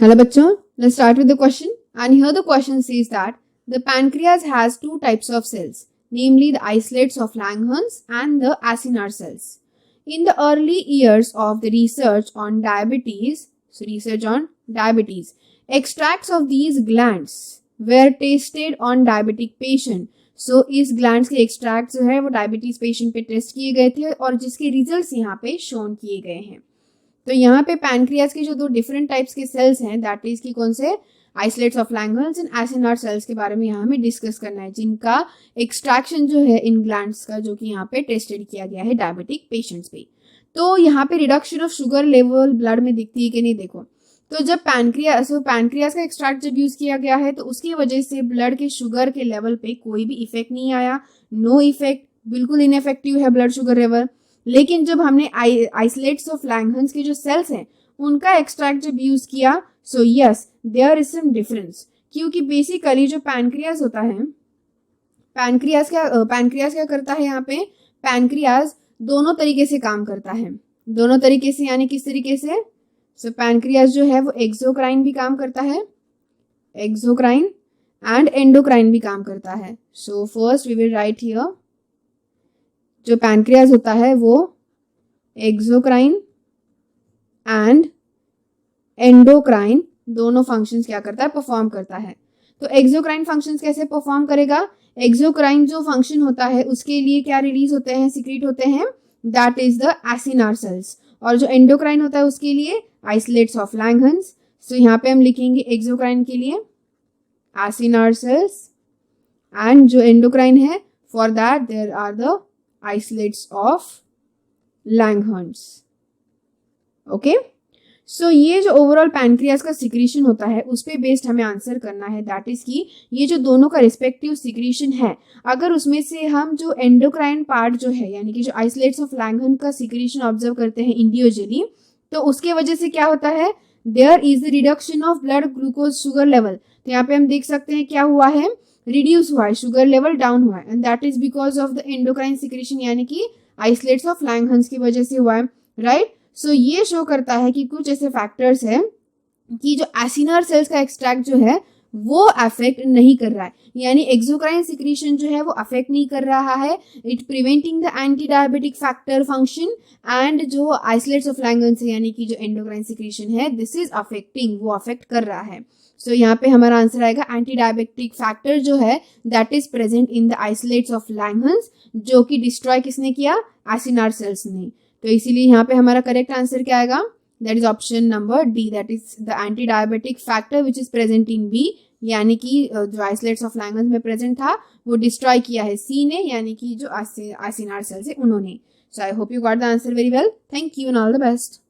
Hello bachcho, let's start with the question. And here the question says that the pancreas has two types of cells, namely the isolates of Langerhans and the acinar cells. In the early years of the research on diabetes, extracts of these glands were tested on diabetic patient. So इस glands के extract जो है वो diabetes patient पे test किए गए थे और जिसके रिजल्ट्स यहाँ पे शोन किए गए हैं. तो यहाँ पे पैनक्रियाज के जो दो डिफरेंट टाइप्स के सेल्स हैं दैट इज की कौन से isolates of Langerhans and acinar cells के बारे में यहाँ हमें डिस्कस करना है, जिनका एक्सट्रैक्शन जो है इन ग्लैंड्स का जो कि यहाँ पे टेस्टेड किया गया है डायबिटिक पेशेंट्स पे. तो यहाँ पे reduction of sugar level blood में दिखती है कि नहीं, देखो तो जब पैनक्रियाज का एक्सट्रैक्ट जब यूज किया गया है तो उसकी वजह से ब्लड के शुगर के लेवल पे कोई भी इफेक्ट नहीं आया, नो इफेक्ट, बिल्कुल इनइफेक्टिव है ब्लड शुगर लेवल. लेकिन जब हमने आइसोलेट्स ऑफ लैंगर्हंस के जो सेल्स हैं उनका एक्सट्रैक्ट जब यूज किया, so yes there is some difference, क्योंकि बेसिकली जो पैनक्रियाज होता है, पैनक्रियाज क्या करता है यहाँ पे, पैनक्रियाज दोनों तरीके से काम करता है. दोनों तरीके से यानी किस तरीके से, सो पैनक्रियाज जो है वो एक्सोक्राइन भी काम करता है, एक्सोक्राइन एंड एंडोक्राइन भी काम करता है. So first we will write here, जो पैनक्रियाज होता है वो एक्सोक्राइन एंड एंडोक्राइन दोनों फंक्शंस क्या करता है, परफॉर्म करता है. तो एक्सोक्राइन फंक्शंस कैसे परफॉर्म करेगा, एक्सोक्राइन जो फंक्शन होता है उसके लिए क्या रिलीज होते हैं, सीक्रेट होते हैं, that is the acinar cells. और जो एंडोक्राइन होता है उसके लिए आइसोलेट्स ऑफ लैंगर्हंस. सो यहाँ पे हम लिखेंगे एक्सोक्राइन के लिए एसिनार सेल्स एंड जो एंडोक्राइन है for that there are the isolates of Langerhans. Okay, so ये जो ओवरऑल पैनक्रियाज का सिक्रीशन होता है उस पे बेस्ड हमें आंसर करना है, दैट इज की ये जो दोनों का रिस्पेक्टिव सिक्रीशन है, अगर उसमें से हम जो एंडोक्राइन पार्ट जो है यानी कि जो आइसोलेट्स ऑफ लैंगर्हन का सिक्रीशन ऑब्जर्व करते हैं इंडिविजुअली, तो उसके वजह से क्या होता है, there is the reduction of blood glucose sugar level. तो यहाँ पे हम देख सकते हैं क्या हुआ है, रिड्यूस हुआ है, शुगर लेवल डाउन हुआ है, and that is because of the endocrine secretion यानी कि आइसोलेट्स ऑफ लैंगर्हंस की वजह से हुआ है, राइट. सो ये शो करता है कि कुछ ऐसे फैक्टर्स हैं कि जो एसिनार सेल्स का एक्सट्रैक्ट जो है वो अफेक्ट नहीं कर रहा है, यानी एक्सोक्राइन सिक्रेशन जो है वो अफेक्ट नहीं कर रहा है, it preventing the anti diabetic factor function, and जो आइसोलेट्स ऑफ लैंगर्हंस यानी कि जो एंडोक्राइन सिक्रेशन है दिस इज अफेक्टिंग, वो अफेक्ट कर रहा है. सो यहाँ पे हमारा आंसर आएगा एंटी डायबिटिक फैक्टर जो है that is present in the isolates of Langerhans, जो कि डिस्ट्रॉय किसने किया, एसिनार सेल्स ने. तो इसीलिए यहाँ पे हमारा करेक्ट आंसर क्या आएगा, दैट इज option number D, that is the anti diabetic factor which is present in B, यानी कि जो आइसोलेट्स ऑफ लैंगर्हंस में प्रेजेंट था वो डिस्ट्रॉय किया है सी ने, यानी कि जो एसिनार सेल्स है उन्होंने. So I hope you got the answer very well. Thank you and all the best.